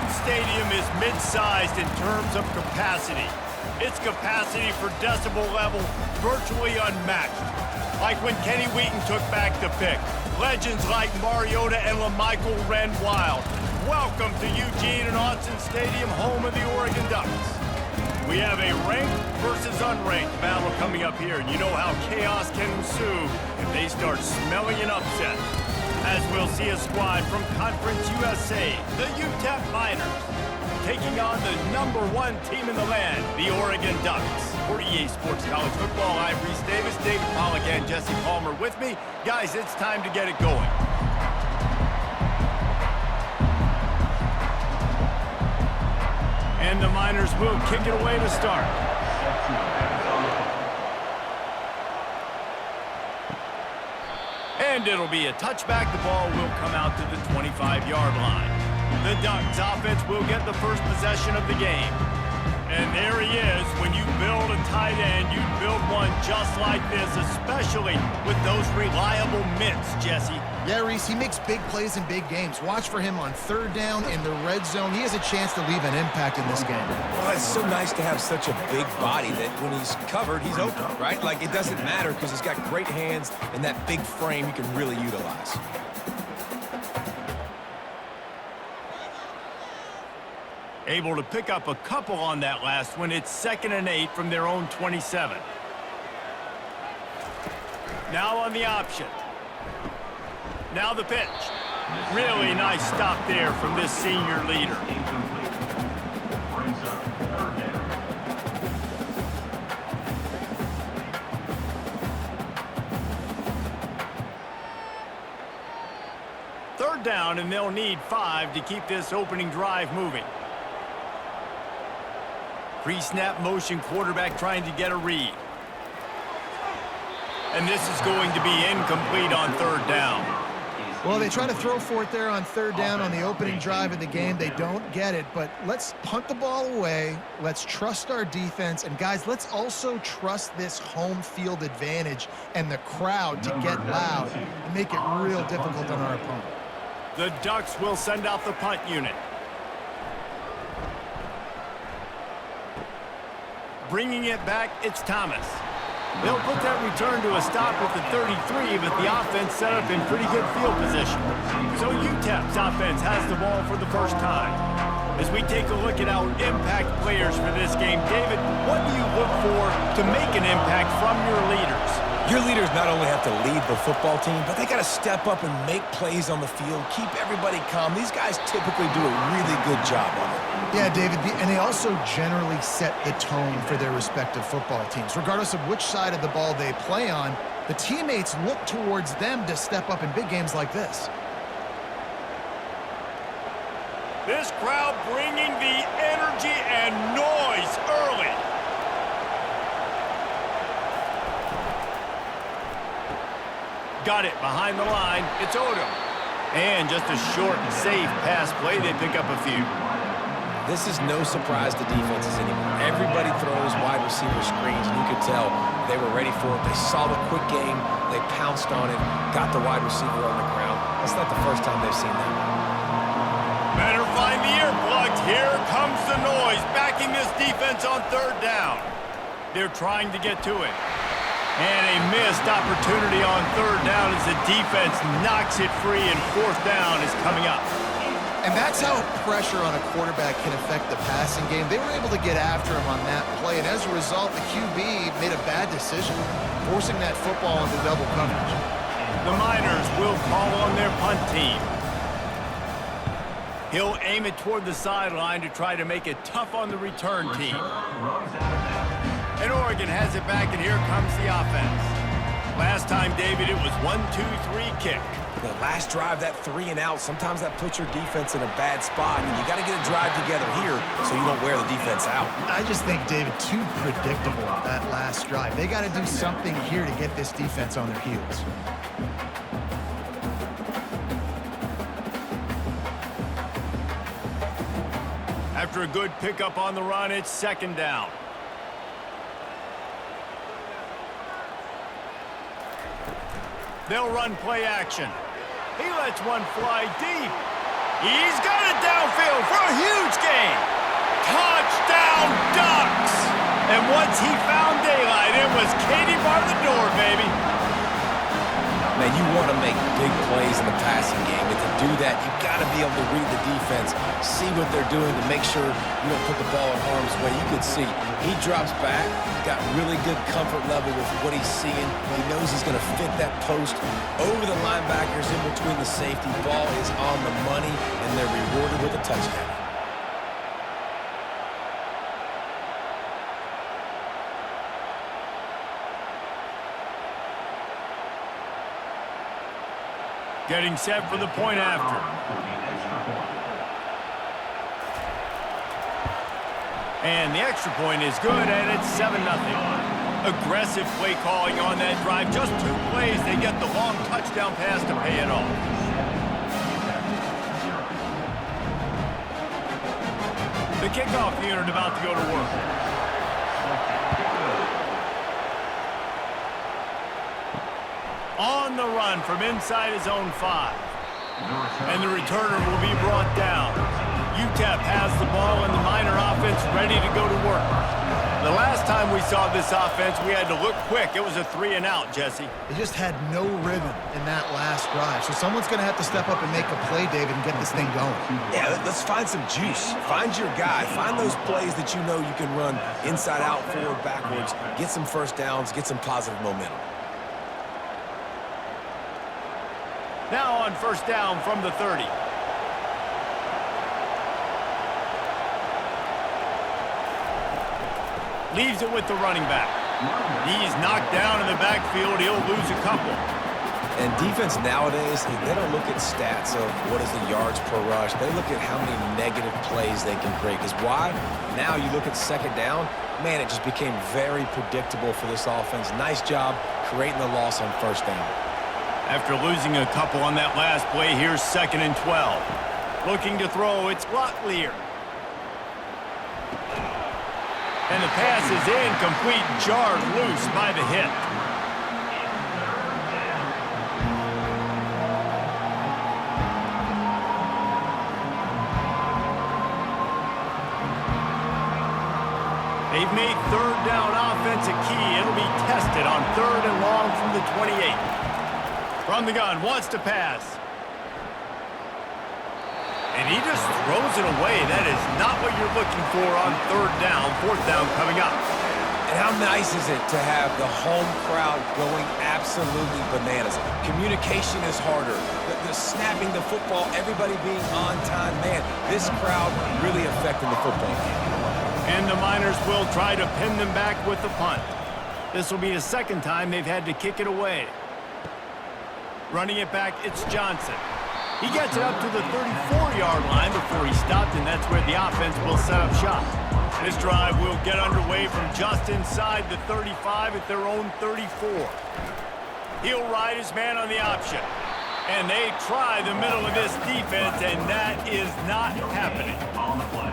Autzen Stadium is mid-sized in terms of capacity. Its capacity for decibel level virtually unmatched. Like when Kenny Wheaton took back the pick. Legends like Mariota and LaMichael ran wild. Welcome to Eugene and Autzen Stadium, home of the Oregon Ducks. We have a ranked versus unranked battle coming up here, and you know how chaos can ensue if they start smelling an upset. As we'll see a squad from Conference USA, the UTEP Miners, taking on the #1 team in the land, the Oregon Ducks. For EA Sports College Football, I'm Reese Davis, David Pollack, and Jesse Palmer with me. Guys, it's time to get it going. And the Miners will kick it away to start. And it'll be a touchback. The ball will come out to the 25-yard line. The Ducks offense will get the first possession of the game. And there he is. When you build a tight end, you build one just like this, especially with those reliable mitts, Jesse. Yeah, Reese, he makes big plays in big games. Watch for him on third down in the red zone. He has a chance to leave an impact in this game. Well, it's so nice to have such a big body that when he's covered, he's open, right? Like, it doesn't matter because he's got great hands and that big frame he can really utilize. Able to pick up a couple on that last one. It's 2nd and 8 from their own 27. Now on the option. Now the pitch. Really nice stop there from this senior leader. Third down, and they'll need 5 to keep this opening drive moving. Pre-snap motion, quarterback trying to get a read. And this is going to be incomplete on third down. Well, they try to throw for it there on third down on the opening drive of the game. They don't get it, but let's punt the ball away. Let's trust our defense. And, guys, let's also trust this home field advantage and the crowd to get loud and make it real difficult on our opponent. The Ducks will send out the punt unit. Bringing it back, it's Thomas. They'll put that return to a stop at the 33, but the offense set up in pretty good field position. So UTEP's offense has the ball for the first time. As we take a look at our impact players for this game, David, what do you look for to make an impact from your leaders? Your leaders not only have to lead the football team, but they got to step up and make plays on the field, keep everybody calm. These guys typically do a really good job of it. Yeah, David, and they also generally set the tone for their respective football teams. Regardless of which side of the ball they play on, the teammates look towards them to step up in big games like this. This crowd bringing the energy and noise early. Got it behind the line. It's Odom. And just a short and safe pass play. They pick up a few. This is no surprise to defenses anymore. Everybody throws wide receiver screens, and you could tell they were ready for it. They saw the quick game. They pounced on it, got the wide receiver on the ground. That's not the first time they've seen that. Better find the earplugs. Here comes the noise, backing this defense on third down. They're trying to get to it. And a missed opportunity on third down as the defense knocks it free, and fourth down is coming up. And that's how pressure on a quarterback can affect the passing game. They were able to get after him on that play, and as a result, the QB made a bad decision, forcing that football into double coverage. The Miners will call on their punt team. He'll aim it toward the sideline to try to make it tough on the return team. And Oregon has it back, and here comes the offense. Last time, David, it was 1-2-3 kick. The last drive, that 3 and out, sometimes that puts your defense in a bad spot, and you got to get a drive together here so you don't wear the defense out. I just think, David, too predictable, that last drive. They got to do something here to get this defense on their heels. After a good pickup on the run, it's second down. They'll run play action. He lets one fly deep. He's got it downfield for a huge And once he found daylight, it was Katie bar the door, baby. Man, you want to make big plays in the passing game, and to do that, you've got to be able to read the defense, see what they're doing to make sure you don't put the ball in harm's way. You can see he drops back, got really good comfort level with what he's seeing. He knows he's going to fit that post over the linebackers in between the safety. Ball is on the money, and they're rewarded with a touchdown. Getting set for the point after. And the extra point is good, and it's 7-0. Aggressive play calling on that drive. Just 2 plays, they get the long touchdown pass to pay it off. The kickoff unit about to go to work. On the run from inside his own 5. And the returner will be brought down. UTEP has the ball and the Miner offense ready to go to work. The last time we saw this offense, we had to look quick. It was a 3-and-out, Jesse. They just had no rhythm in that last drive. So someone's going to have to step up and make a play, David, and get this thing going. Yeah, let's find some juice. Find your guy. Find those plays that you know you can run inside out, forward, backwards. Get some first downs. Get some positive momentum. Now on first down from the 30. Leaves it with the running back. He's knocked down in the backfield. He'll lose a couple. And defense nowadays, they don't look at stats of what is the yards per rush. They look at how many negative plays they can create. Because why? Now you look at second down, man, it just became very predictable for this offense. Nice job creating the loss on first down. After losing a couple on that last play, here's 2nd and 12. Looking to throw, it's Locklear. And the pass is incomplete, jarred loose by the hit. They've made third down offense a key. It'll be tested on 3rd and long from the 28. From the gun, wants to pass. And he just throws it away. That is not what you're looking for on 3rd down. 4th down coming up. And how nice is it to have the home crowd going absolutely bananas? Communication is harder. The snapping the football, everybody being on time. Man, this crowd really affecting the football game. And the Miners will try to pin them back with the punt. This will be the 2nd time they've had to kick it away. Running it back, it's Johnson. He gets it up to the 34-yard line before he stopped, and that's where the offense will set up shop. This drive will get underway from just inside the 35 at their own 34. He'll ride his man on the option. And they try the middle of this defense, and that is not happening.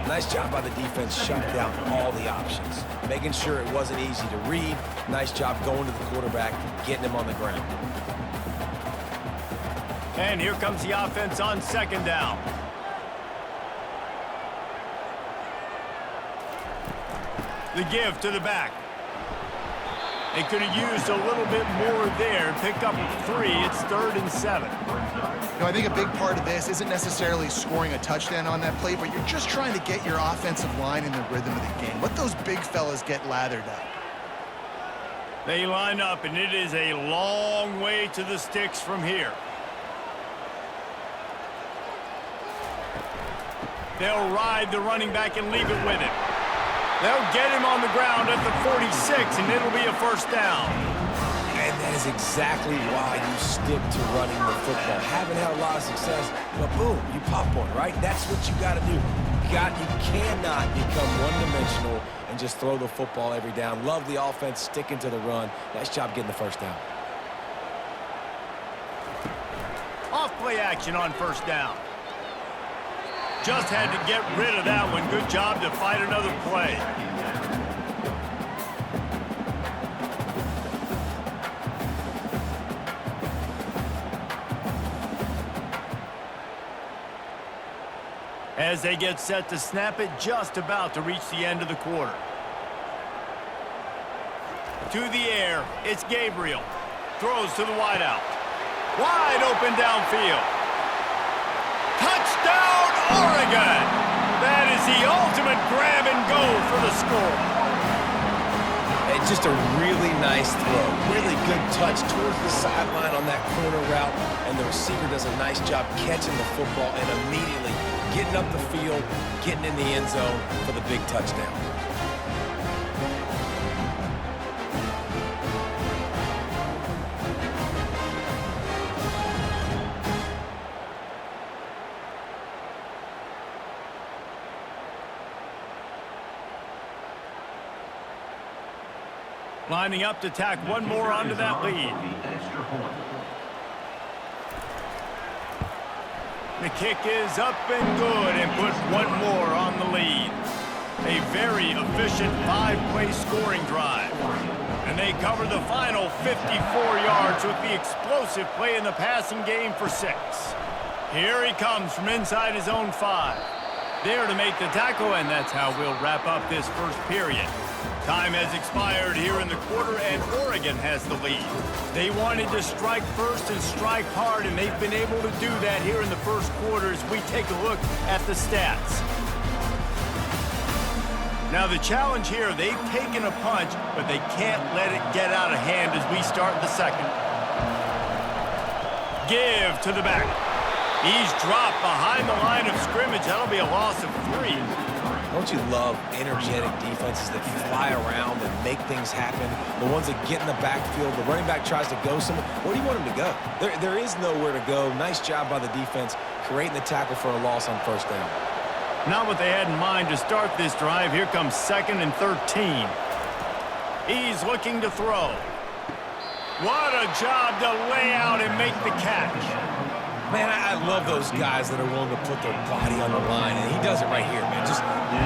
Nice job by the defense shutting down all the options. Making sure it wasn't easy to read. Nice job going to the quarterback, getting him on the ground. And here comes the offense on 2nd down. The give to the back. They could have used a little bit more there. Picked up 3. It's 3rd and 7. You know, I think a big part of this isn't necessarily scoring a touchdown on that play, but you're just trying to get your offensive line in the rhythm of the game. Let those big fellas get lathered up. They line up, and it is a long way to the sticks from here. They'll ride the running back and leave it with him. They'll get him on the ground at the 46, and it'll be a 1st down. And that is exactly why you stick to running the football. Haven't had a lot of success, but boom, you pop one, right? That's what you got to do. You cannot become one-dimensional and just throw the football every down. Love the offense sticking to the run. Nice job getting the 1st down. Off play action on 1st down. Just had to get rid of that one. Good job to fight another play. As they get set to snap it, just about to reach the end of the quarter. To the air, it's Gabriel. Throws to the wideout. Wide open downfield. Touchdown, Oregon! That is the ultimate grab and go for the score. It's just a really nice throw. Really good touch towards the sideline on that corner route, and the receiver does a nice job catching the football and immediately getting up the field, getting in the end zone for the big touchdown. Lining up to tack one more onto that lead. The kick is up and good and put one more on the lead. A very efficient 5-play scoring drive. And they cover the final 54 yards with the explosive play in the passing game for 6. Here he comes from inside his own 5. There to make the tackle, and that's how we'll wrap up this first period. Time has expired here in the quarter, and Oregon has the lead. They wanted to strike first and strike hard, and they've been able to do that here in the first quarter as we take a look at the stats. Now the challenge here, they've taken a punch, but they can't let it get out of hand as we start the second. Give to the back. He's dropped behind the line of scrimmage. That'll be a loss of 3. Don't you love energetic defenses that fly around and make things happen? The ones that get in the backfield, the running back tries to go somewhere. Where do you want him to go? There is nowhere to go. Nice job by the defense creating the tackle for a loss on first down. Not what they had in mind to start this drive. Here comes 2nd and 13. He's looking to throw. What a job to lay out and make the catch. Man, I love those guys that are willing to put their body on the line, and he does it right here, man. Just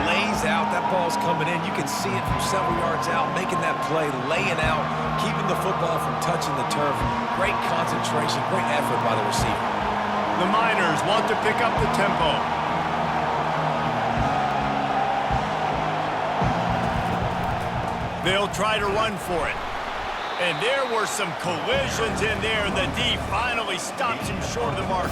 lays out. That ball's coming in. You can see it from several yards out, making that play, laying out, keeping the football from touching the turf. Great concentration, great effort by the receiver. The Miners want to pick up the tempo. They'll try to run for it. And there were some collisions in there, and the D finally stops him short of the marker.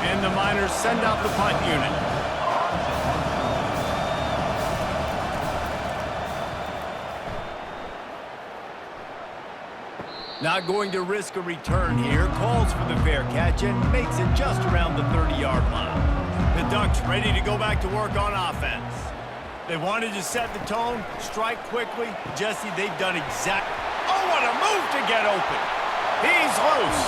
And the Miners send out the punt unit. Not going to risk a return here. Calls for the fair catch and makes it just around the 30-yard line. The Ducks ready to go back to work on offense. They wanted to set the tone, strike quickly. Jesse, they've done exactly. Oh, what a move to get open. He's loose.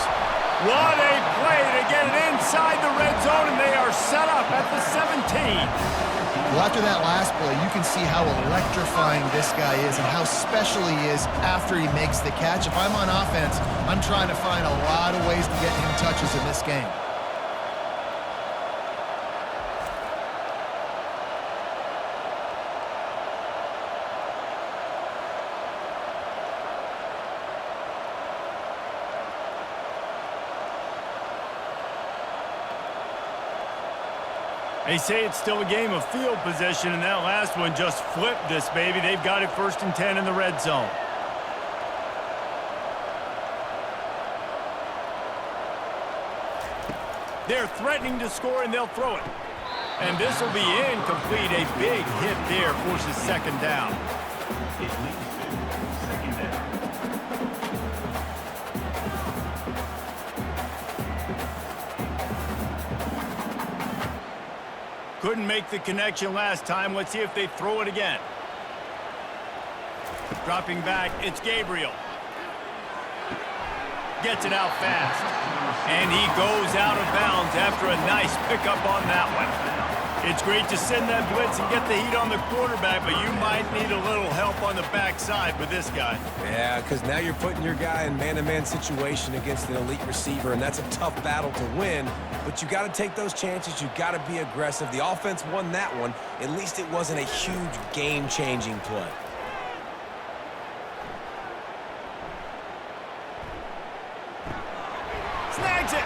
What a play to get it inside the red zone, and they are set up at the 17. Well, after that last play, you can see how electrifying this guy is and how special he is after he makes the catch. If I'm on offense, I'm trying to find a lot of ways to get him touches in this game. They say it's still a game of field position, and that last one just flipped this baby. They've got it 1st and 10 in the red zone. They're threatening to score, and they'll throw it. And this will be incomplete. A big hit there forces 2nd down. Couldn't make the connection last time. Let's see if they throw it again. Dropping back, it's Gabriel. Gets it out fast. And he goes out of bounds after a nice pickup on that one. It's great to send that blitz and get the heat on the quarterback, but you might need a little help on the backside with this guy. Yeah, because now you're putting your guy in man-to-man situation against an elite receiver, and that's a tough battle to win. But you got to take those chances. You got to be aggressive. The offense won that one. At least it wasn't a huge game-changing play. Snags it.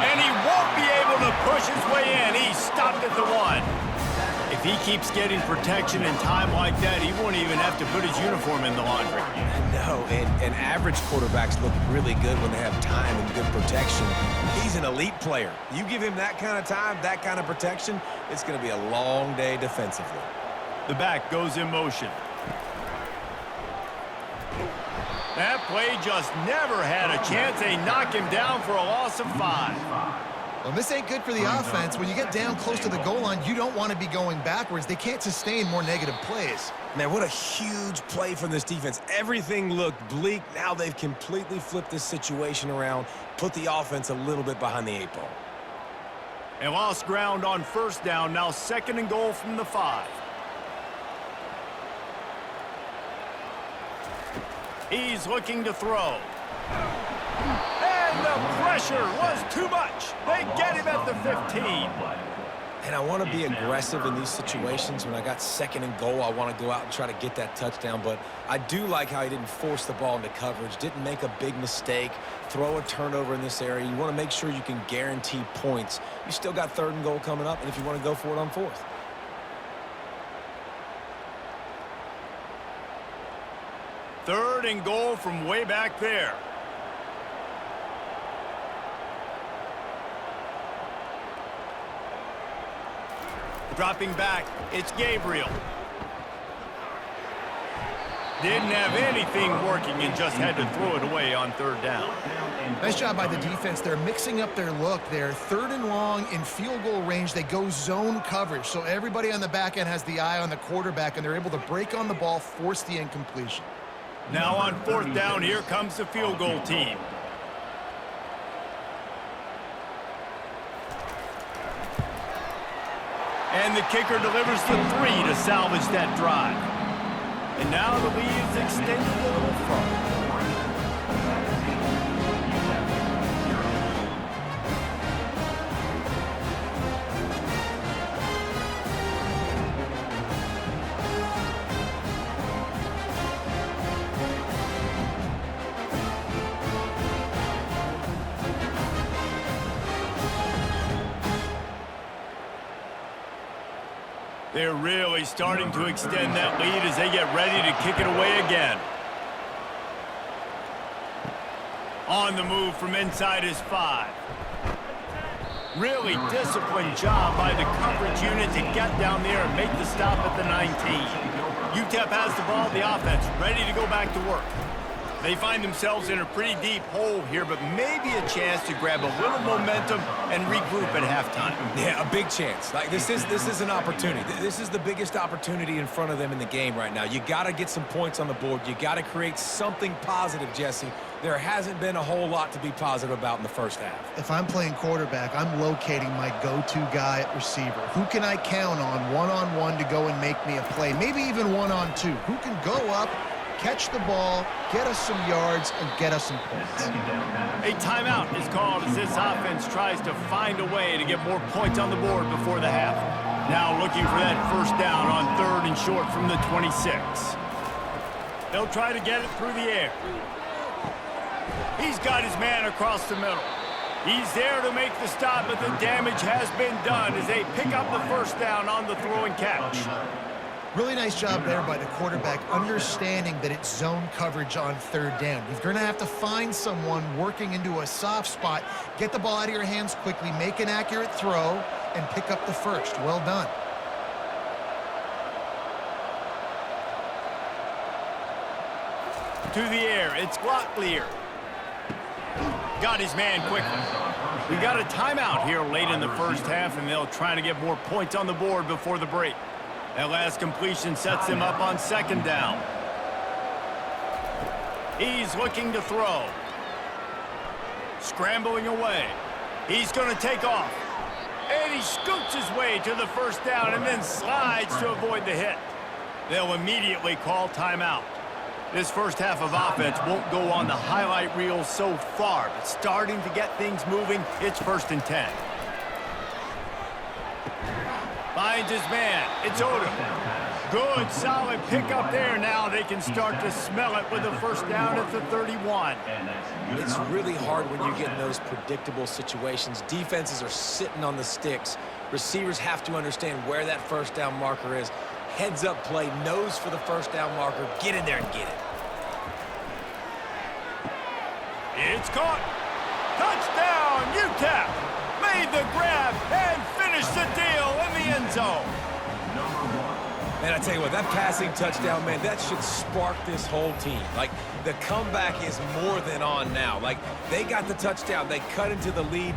And he won't be able to push his way in. He stopped at the 1. If he keeps getting protection in time like that, he won't even have to put his uniform in the laundry. No, and average quarterbacks look really good when they have time and good protection. He's an elite player. You give him that kind of time, that kind of protection, it's going to be a long day defensively. The back goes in motion. That play just never had a chance. They knock him down for a loss of 5. Well, this ain't good for the offense. When you get down close to the goal line, you don't want to be going backwards. They can't sustain more negative plays. Man, what a huge play from this defense. Everything looked bleak. Now they've completely flipped this situation around, put the offense a little bit behind the 8 ball. And lost ground on first down. Now 2nd and goal from the 5. He's looking to throw. And the pressure was too much. They get him at the 15. And I want to be aggressive in these situations. When I got 2nd and goal, I want to go out and try to get that touchdown. But I do like how he didn't force the ball into coverage, didn't make a big mistake, throw a turnover in this area. You want to make sure you can guarantee points. You still got 3rd and goal coming up, and if you want to go for it on 4th. Third and goal from way back there. Dropping back, it's Gabriel. Didn't have anything working and just had to throw it away on 3rd down. Nice job by the defense. They're mixing up their look. They're 3rd and long in field goal range. They go zone coverage, so everybody on the back end has the eye on the quarterback, and they're able to break on the ball, force the incompletion. Now on 4th down, here comes the field goal team. And the kicker delivers the 3 to salvage that drive. And now the lead is extended a little further. They're really starting to extend that lead as they get ready to kick it away again. On the move from inside his 5. Really disciplined job by the coverage unit to get down there and make the stop at the 19. UTEP has the ball, the offense ready to go back to work. They find themselves in a pretty deep hole here, but maybe a chance to grab a little momentum and regroup at halftime. Yeah, a big chance. Like this is an opportunity. This is the biggest opportunity in front of them in the game right now. You got to get some points on the board. You got to create something positive, Jesse. There hasn't been a whole lot to be positive about in the first half. If I'm playing quarterback, I'm locating my go-to guy at receiver. Who can I count on one-on-one to go and make me a play? Maybe even one-on-two. Who can go up, catch the ball, get us some yards, and get us some points. A timeout is called as this offense tries to find a way to get more points on the board before the half. Now looking for that 1st down on 3rd and short from the 26. They'll try to get it through the air. He's got his man across the middle. He's there to make the stop, but the damage has been done as they pick up the 1st down on the throw and catch. Really nice job there by the quarterback, understanding that it's zone coverage on 3rd down. You're going to have to find someone working into a soft spot, get the ball out of your hands quickly, make an accurate throw, and pick up the 1st. Well done. To the air, it's Glocklear. Got his man quickly. We got a timeout here late in the 1st half, and they'll try to get more points on the board before the break. That last completion sets him up on 2nd down. He's looking to throw. Scrambling away. He's going to take off. And he scoots his way to the 1st down and then slides to avoid the hit. They'll immediately call timeout. This 1st half of offense won't go on the highlight reel so far, but starting to get things moving, it's 1st and 10. Finds his man. It's Odom. Good, solid pickup there. Now they can start to smell it with a first down at the 31. It's really hard when you get in those predictable situations. Defenses are sitting on the sticks. Receivers have to understand where that first down marker is. Heads up play, nose for the first down marker. Get in there and get it. It's caught. Touchdown, UTEP. Made the grab and finished the deal in the end zone. Man, I tell you what, that passing touchdown, man, that should spark this whole team. Like, the comeback is more than on now. Like, they got the touchdown. They cut into the lead.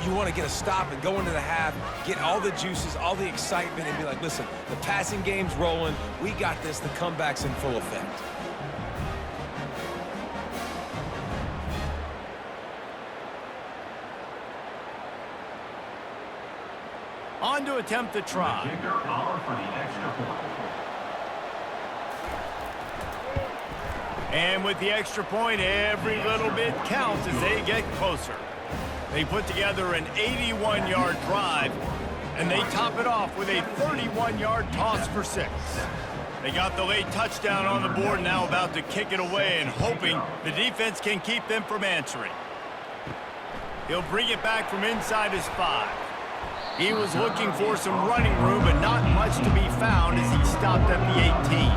You want to get a stop and go into the half, get all the juices, all the excitement, and be like, listen, the passing game's rolling. We got this. The comeback's in full effect. On to attempt the try. And with the extra point, every little bit counts as they get closer. They put together an 81-yard drive, and they top it off with a 31-yard toss for 6. They got the late touchdown on the board, now about to kick it away and hoping the defense can keep them from answering. He'll bring it back from inside his 5. He was looking for some running room, but not much to be found as he stopped at the 18.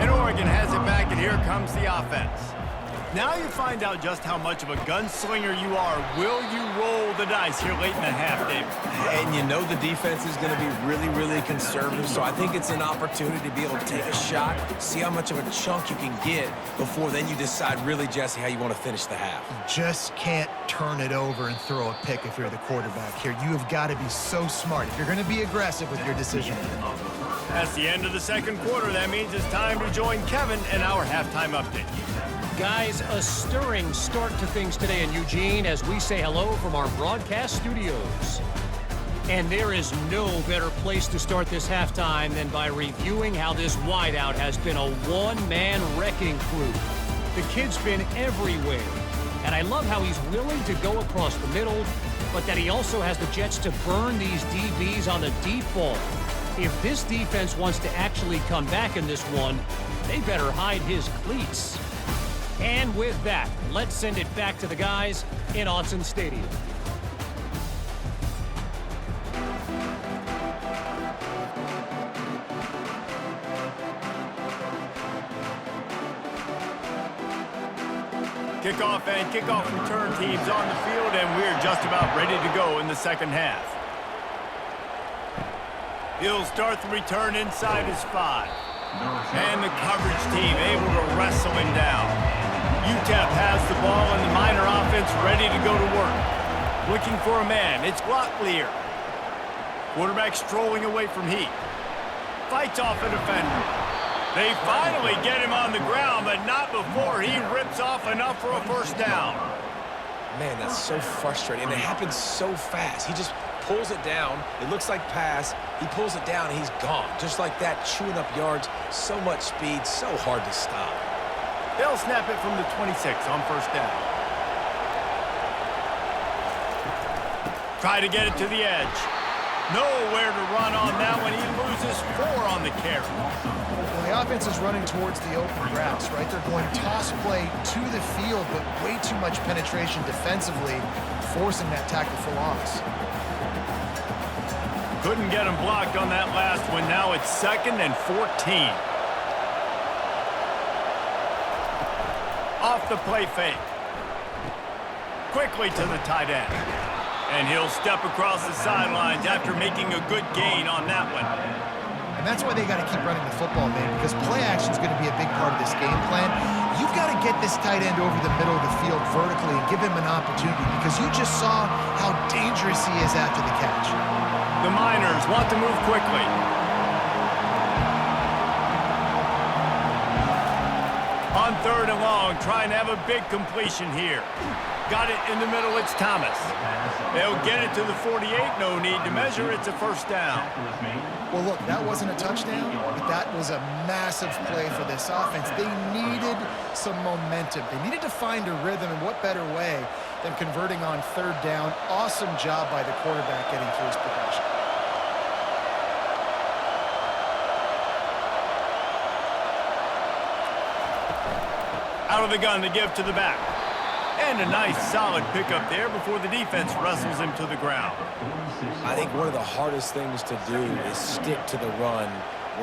And Oregon has it back, and here comes the offense. Now you find out just how much of a gunslinger you are. Will you roll the dice here late in the half, David? And you know the defense is going to be really, really conservative, so I think it's an opportunity to be able to take a shot, see how much of a chunk you can get before then you decide really, Jesse, how you want to finish the half. You just can't turn it over and throw a pick if you're the quarterback here. You have got to be so smart if you're going to be aggressive with your decision. That's the end of the second quarter. That means it's time to join Kevin in our halftime update. Guys, a stirring start to things today in Eugene as we say hello from our broadcast studios. And there is no better place to start this halftime than by reviewing how this wideout has been a one-man wrecking crew. The kid's been everywhere, and I love how he's willing to go across the middle, but that he also has the jets to burn these DBs on the deep ball. If this defense wants to actually come back in this one, they better hide his cleats. And with that, let's send it back to the guys in Autzen Stadium. Kickoff and kickoff return teams on the field, and we're just about ready to go in the second half. He'll start the return inside his 5. And the coverage team able to wrestle him down. UTEP has the ball and the Miner offense ready to go to work. Looking for a man. It's Locklear. Quarterback strolling away from Heat. Fights off a defender. They finally get him on the ground, but not before he rips off enough for a first down. Man, that's so frustrating. And it happens so fast. He just pulls it down. It looks like pass. He pulls it down, and he's gone. Just like that, chewing up yards. So much speed, so hard to stop. They'll snap it from the 26 on first down. Try to get it to the edge. Nowhere to run on that one. He loses 4 on the carry. Well, the offense is running towards the open routes, right? They're going toss play to the field, but way too much penetration defensively, forcing that tackle for loss. Couldn't get him blocked on that last one. Now it's 2nd and 14. Off the play fake. Quickly to the tight end. And he'll step across the sidelines after making a good gain on that one. And that's why they got to keep running the football, man, because play action is going to be a big part of this game plan. You've got to get this tight end over the middle of the field vertically and give him an opportunity, because you just saw how dangerous he is after the catch. The Miners want to move quickly. On 3rd and long, trying to have a big completion here. Got it in the middle, it's Thomas. They'll get it to the 48, no need to measure, it's a first down. Well, look, that wasn't a touchdown, but that was a massive play for this offense. They needed some momentum. They needed to find a rhythm, and what better way than converting on 3rd down. Awesome job by the quarterback getting through his progression. Out of the gun to give to the back. And a nice solid pickup there before the defense wrestles him to the ground. I think one of the hardest things to do is stick to the run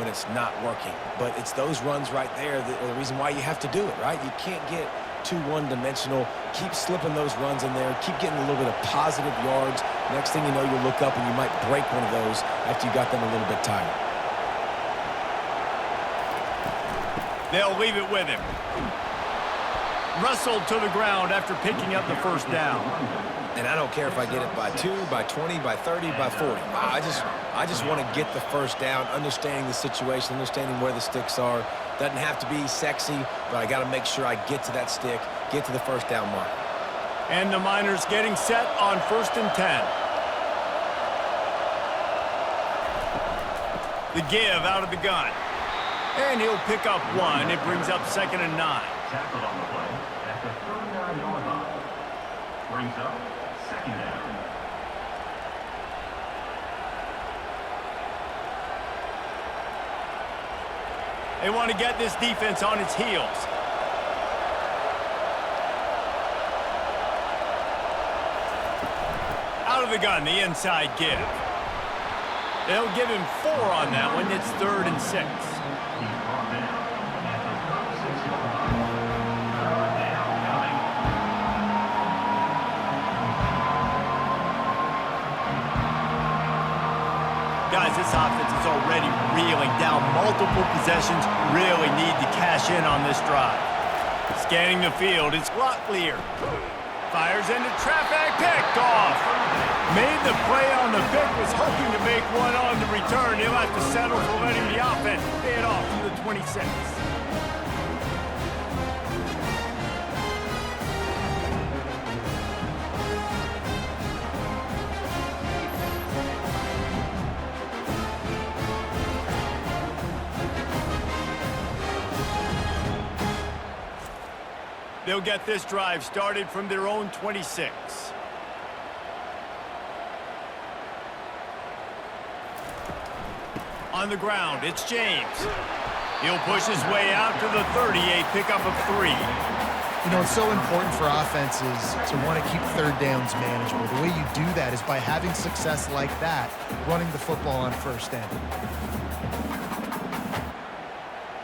when it's not working. But it's those runs right there that are the reason why you have to do it, right? You can't get too one-dimensional. Keep slipping those runs in there. Keep getting a little bit of positive yards. Next thing you know, you'll look up and you might break one of those after you got them a little bit tired. They'll leave it with him. Wrestled to the ground after picking up the first down. And I don't care if I get it by 2, by 20, by 30, by 40. I just want to get the first down, understanding the situation, understanding where the sticks are. Doesn't have to be sexy, but I got to make sure I get to that stick, get to the first down mark. And the Miners getting set on 1st and 10. The give out of the gun. And he'll pick up 1. It brings up 2nd and 9. Tackled on the play at the 39-yard line. Brings up 2nd down. They want to get this defense on its heels. Out of the gun, the inside give. They'll give him 4 on that one. It's 3rd and 6. Guys, this offense is already reeling down multiple possessions. Really need to cash in on this drive. Scanning the field, it's Locklear. Fires into traffic, picked off. Made the play on the pick, was hoping to make one on the return. He'll have to settle for letting the offense pay it off from the 26. They'll get this drive started from their own 26. On the ground, it's James. He'll push his way out to the 38, pickup of 3. You know, it's so important for offenses to want to keep third downs manageable. The way you do that is by having success like that, running the football on first down.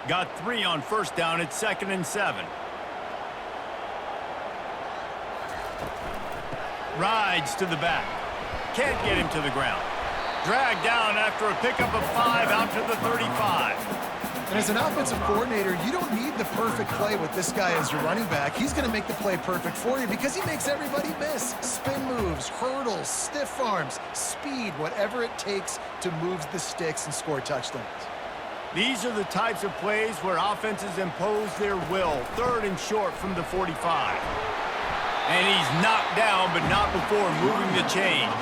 Got 3 on first down at 2nd and 7. Rides to the back. Can't get him to the ground. Dragged down after a pickup of 5 out to the 35. And as an offensive coordinator, you don't need the perfect play with this guy as your running back. He's going to make the play perfect for you because he makes everybody miss. Spin moves, hurdles, stiff arms, speed, whatever it takes to move the sticks and score touchdowns. These are the types of plays where offenses impose their will. 3rd and short from the 45. And he's knocked down, but not before moving the chains.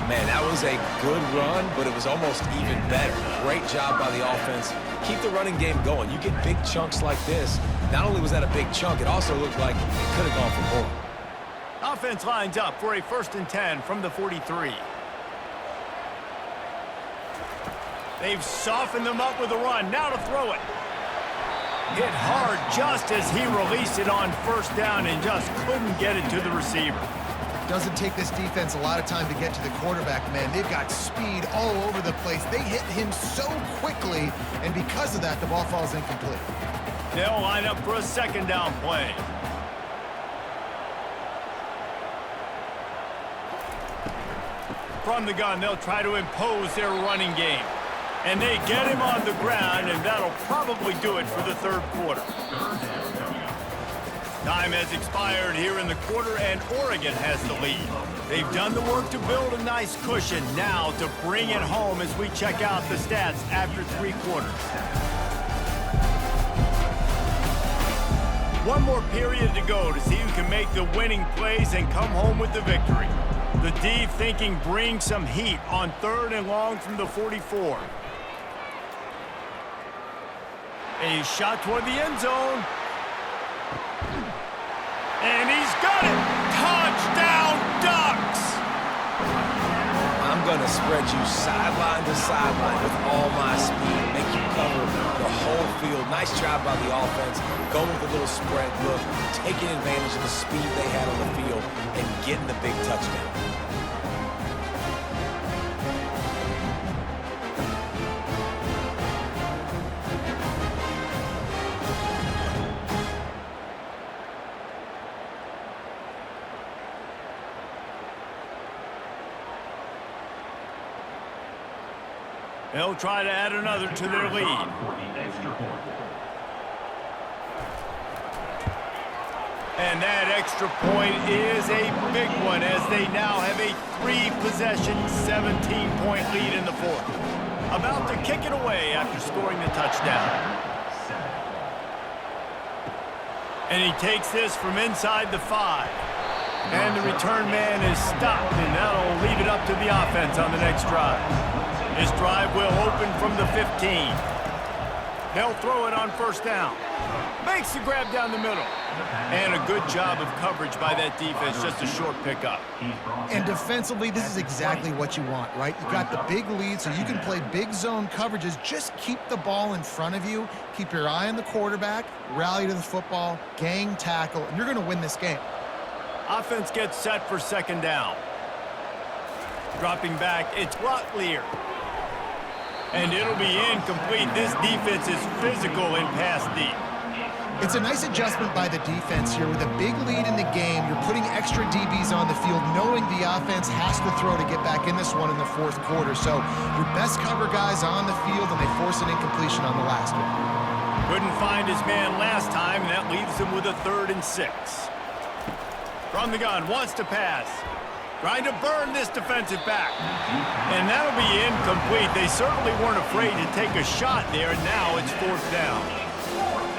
Man, that was a good run, but it was almost even better. Great job by the offense. Keep the running game going. You get big chunks like this. Not only was that a big chunk, it also looked like it could have gone for more. Offense lines up for a 1st and 10 from the 43. They've softened them up with a run. Now to throw it. Hit hard just as he released it on first down and just couldn't get it to the receiver. Doesn't take this defense a lot of time to get to the quarterback, man. They've got speed all over the place. They hit him so quickly, and because of that, the ball falls incomplete. They'll line up for a 2nd down play. From the gun, they'll try to impose their running game. And they get him on the ground, and that'll probably do it for the 3rd quarter. Time has expired here in the quarter, and Oregon has the lead. They've done the work to build a nice cushion. Now to bring it home as we check out the stats after 3 quarters. One more period to go to see who can make the winning plays and come home with the victory. The D thinking bring some heat on 3rd and long from the 44. A shot toward the end zone. And he's got it! Touchdown, Ducks! I'm going to spread you sideline to sideline with all my speed, make you cover the whole field. Nice job by the offense, going with a little spread look, taking advantage of the speed they had on the field, and getting the big touchdown. They'll try to add another to their lead. For the extra point. And that extra point is a big one as they now have a 3-possession, 17-point lead in the fourth. About to kick it away after scoring the touchdown. And he takes this from inside the 5. And the return man is stopped, and that'll leave it up to the offense on the next drive. This drive will open from the 15. They'll throw it on first down. Makes the grab down the middle. And a good job of coverage by that defense, just a short pickup. And defensively, this is exactly what you want, right? You got the big lead, so you can play big zone coverages. Just keep the ball in front of you. Keep your eye on the quarterback, rally to the football, gang tackle, and you're going to win this game. Offense gets set for second down. Dropping back, it's Locklear. And it'll be incomplete. This defense is physical in pass deep. It's a nice adjustment by the defense here. With a big lead in the game, you're putting extra DBs on the field, knowing the offense has to throw to get back in this one in the fourth quarter. So your best cover guys on the field, and they force an incompletion on the last one. Couldn't find his man last time, and that leaves him with a 3rd and 6. From the gun, wants to pass. Trying to burn this defensive back. And that'll be incomplete. They certainly weren't afraid to take a shot there, and now it's 4th down.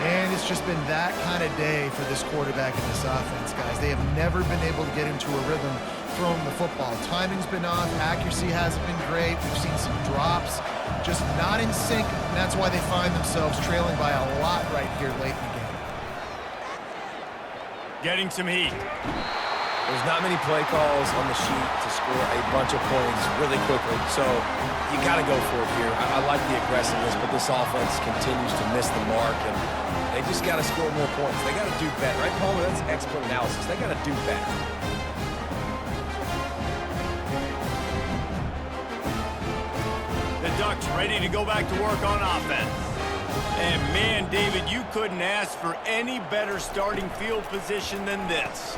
And it's just been that kind of day for this quarterback and this offense, guys. They have never been able to get into a rhythm throwing the football. Timing's been off. Accuracy hasn't been great. We've seen some drops. Just not in sync, and that's why they find themselves trailing by a lot right here late in the game. Getting some heat. There's not many play calls on the sheet to score a bunch of points really quickly, so you got to go for it here. I like the aggressiveness, but this offense continues to miss the mark, and they just got to score more points. They got to do better, right, Palmer? That's expert analysis. They got to do better. The Ducks ready to go back to work on offense. And man, David, you couldn't ask for any better starting field position than this.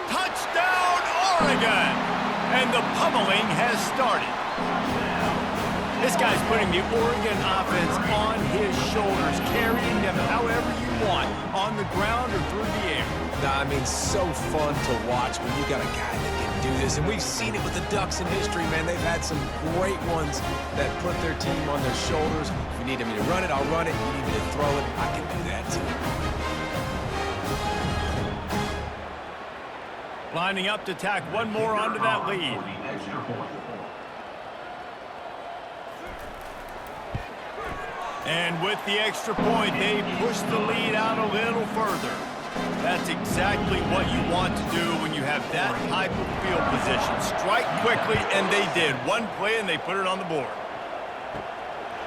Touchdown, Oregon! And the pummeling has started. This guy's putting the Oregon offense on his shoulders, carrying them however you want, on the ground or through the air. I mean, so fun to watch when you got a guy that can do this. And we've seen it with the Ducks in history, man. They've had some great ones that put their team on their shoulders. If you need me to run it, I'll run it. If you need me to throw it, I can do that too. Lining up to tack one more onto that lead. And with the extra point, they push the lead out a little further. That's exactly what you want to do when you have that type of field position. Strike quickly, and they did. One play, and they put it on the board.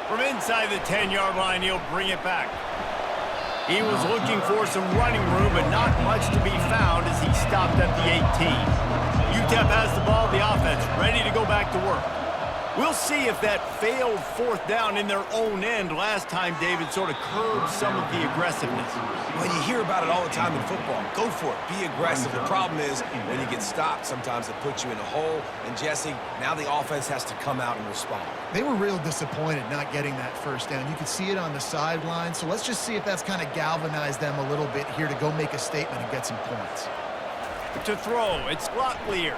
From inside the 10-yard line, he'll bring it back. He was looking for some running room, but not much to be found as he stopped at the 18. UTEP has the ball, the offense ready to go back to work. We'll see if that failed 4th down in their own end last time, David, sort of curbed some of the aggressiveness. Well, you hear about it all the time in football. Go for it. Be aggressive. The problem is when you get stopped, sometimes it puts you in a hole. And, Jesse, now the offense has to come out and respond. They were real disappointed not getting that 1st down. You could see it on the sideline. So let's just see if that's kind of galvanized them a little bit here to go make a statement and get some points. To throw, it's Locklear.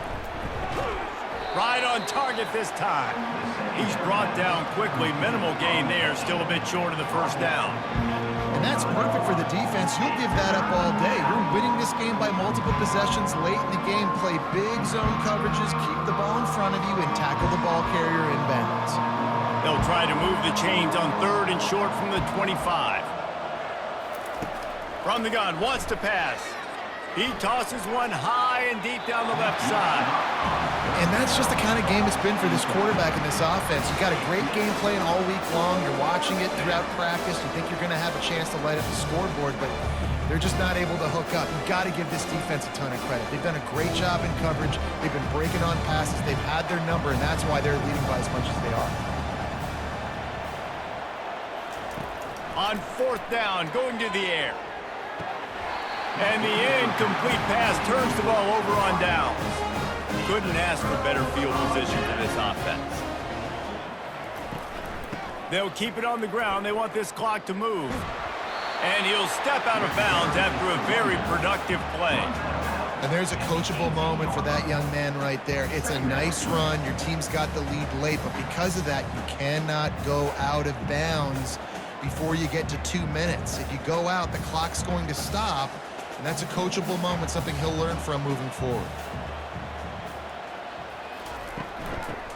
Right on target this time. He's brought down quickly. Minimal gain there. Still a bit short of the 1st down. And that's perfect for the defense. You'll give that up all day. You're winning this game by multiple possessions late in the game. Play big zone coverages, keep the ball in front of you, and tackle the ball carrier inbounds. They'll try to move the chains on 3rd and short from the 25. From the gun, wants to pass. He tosses one high and deep down the left side. And that's just the kind of game it's been for this quarterback in this offense. You got a great game plan all week long. You're watching it throughout practice. You think you're going to have a chance to light up the scoreboard, but they're just not able to hook up. You've got to give this defense a ton of credit. They've done a great job in coverage. They've been breaking on passes. They've had their number, and that's why they're leading by as much as they are. On 4th down, going to the air. And the incomplete pass turns the ball over on downs. Couldn't ask for better field position for this offense. They'll keep it on the ground. They want this clock to move. And he'll step out of bounds after a very productive play. And there's a coachable moment for that young man right there. It's a nice run. Your team's got the lead late, but because of that, you cannot go out of bounds before you get to 2 minutes. If you go out, the clock's going to stop, and that's a coachable moment, something he'll learn from moving forward.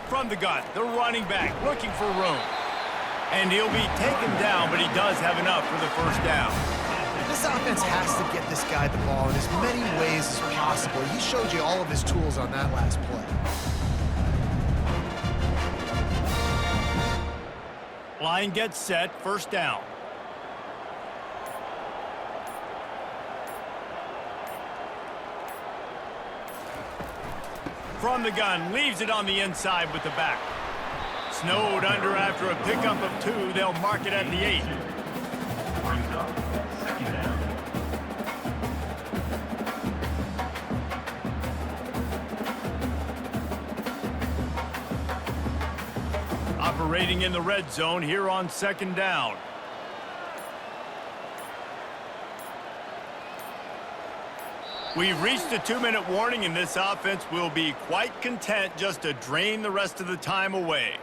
From the gun, the running back looking for room. And he'll be taken down, but he does have enough for the first down. This offense has to get this guy the ball in as many ways as possible. He showed you all of his tools on that last play. Line gets set, first down. From the gun, leaves it on the inside with the back. Snowed under after a pickup of 2. They'll mark it at the 8. Brings up 2nd down. Operating in the red zone here on 2nd down. We've reached a 2-minute warning, and this offense will be quite content just to drain the rest of the time away.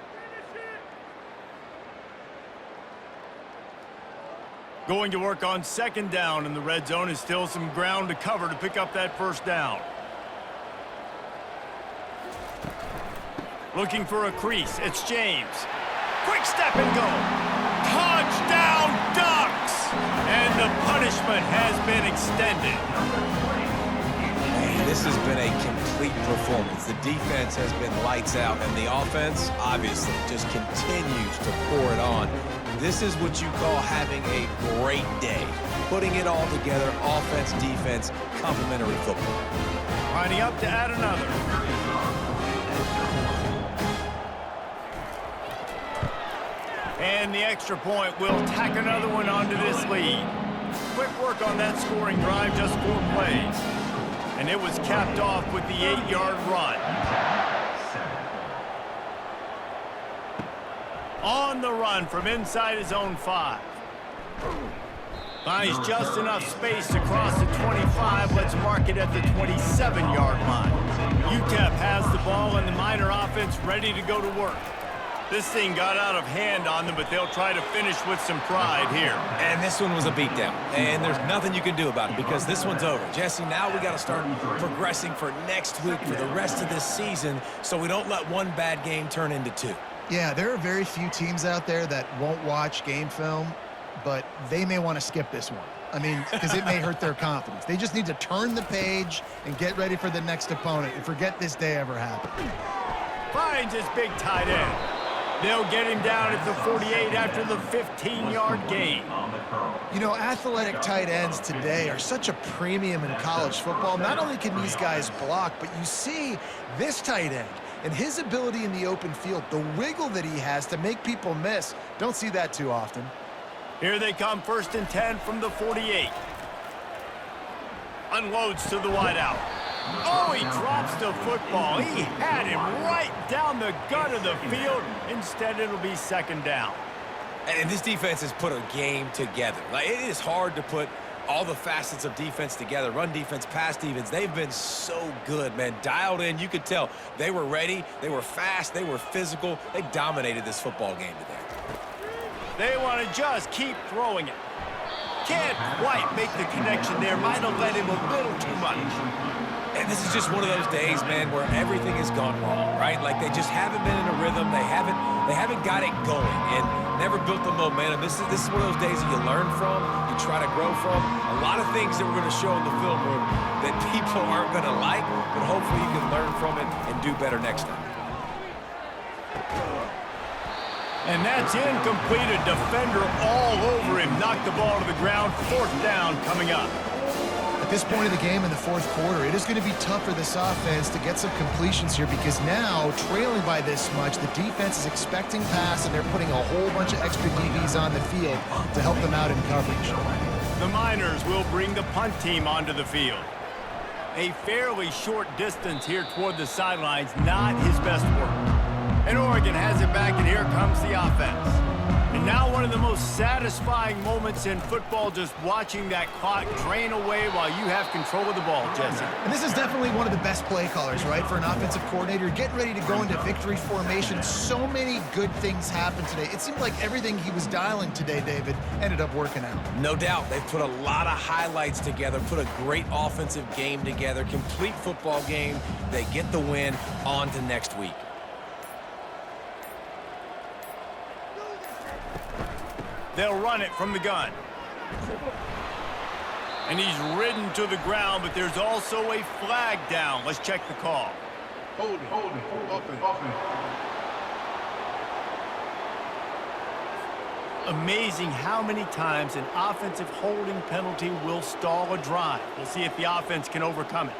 Going to work on 2nd down, and the red zone is still some ground to cover to pick up that first down. Looking for a crease. It's James. Quick step and go. Touchdown Ducks! And the punishment has been extended. Man, this has been a complete performance. The defense has been lights out, and the offense, obviously, just continues to pour it on. This is what you call having a great day. Putting it all together, offense, defense, complementary football. Lining up to add another. And the extra point will tack another one onto this lead. Quick work on that scoring drive, just 4 plays. And it was capped off with the 8-yard run. On the run from inside his own 5. Finds just enough space to cross the 25. Let's mark it at the 27-yard line. UTEP has the ball and the Miner offense ready to go to work. This thing got out of hand on them, but they'll try to finish with some pride here. And this one was a beatdown, and there's nothing you can do about it because this one's over. Jesse, now we got to start progressing for next week, for the rest of this season, so we don't let one bad game turn into 2. Yeah, there are very few teams out there that won't watch game film, but they may want to skip this one. I mean, because it may hurt their confidence. They just need to turn the page and get ready for the next opponent and forget this day ever happened. Finds his big tight end. They'll get him down at the 48 after the 15-yard gain. You know, athletic tight ends today are such a premium in college football. Not only can these guys block, but you see this tight end and his ability in the open field, the wiggle that he has to make people miss. Don't see that too often. Here they come, 1st and 10 from the 48. Unloads to the wideout. Oh, he drops the football. He had him right down the gut of the field. Instead, it'll be 2nd down. And this defense has put a game together. Like, it is hard to put all the facets of defense together. Run defense, pass defense. They've been so good, man. Dialed in. You could tell they were ready. They were fast. They were physical. They dominated this football game today. They want to just keep throwing it. Can't quite make the connection there. Might have led him a little too much. And this is just one of those days, man, where everything has gone wrong, right? Like they just haven't been in a rhythm. They haven't got it going and never built the momentum. This is one of those days that you learn from, you try to grow from. A lot of things that we're going to show in the film room that people aren't going to like, but hopefully you can learn from it and do better next time. And that's incomplete. A defender all over him. Knocked the ball to the ground. 4th down coming up. At this point of the game in the 4th quarter, it is going to be tough for this offense to get some completions here because now, trailing by this much, the defense is expecting pass, and they're putting a whole bunch of extra DBs on the field to help them out in coverage. The Miners will bring the punt team onto the field. A fairly short distance here toward the sidelines, not his best work. And Oregon has it back, and here comes the offense. And now one of the most satisfying moments in football, just watching that clock drain away while you have control of the ball, Jesse. And this is definitely one of the best play callers, right, for an offensive coordinator. Getting ready to go into victory formation. So many good things happened today. It seemed like everything he was dialing today, David, ended up working out. No doubt. They've put a lot of highlights together, put a great offensive game together, complete football game. They get the win. On to next week. They'll run it from the gun. And he's ridden to the ground, but there's also a flag down. Let's check the call. Holding. Offense. Amazing how many times an offensive holding penalty will stall a drive. We'll see if the offense can overcome it.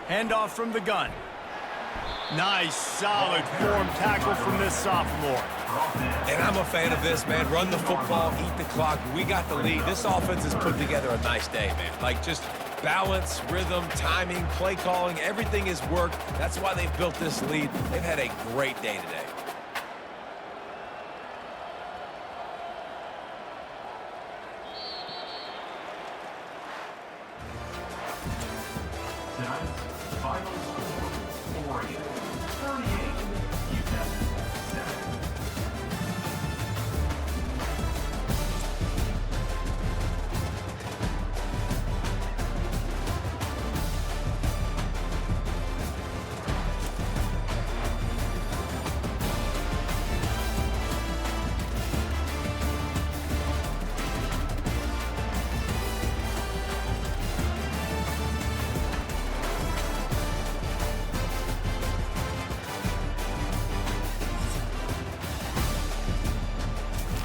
Handoff from the gun. Nice, solid form tackle from this sophomore. And I'm a fan of this, man. Run the football, eat the clock. We got the lead. This offense has put together a nice day, man. Like just balance, rhythm, timing, play calling, everything has worked. That's why they've built this lead. They've had a great day today. Tonight's final score, Oregon 38, UTEP 7.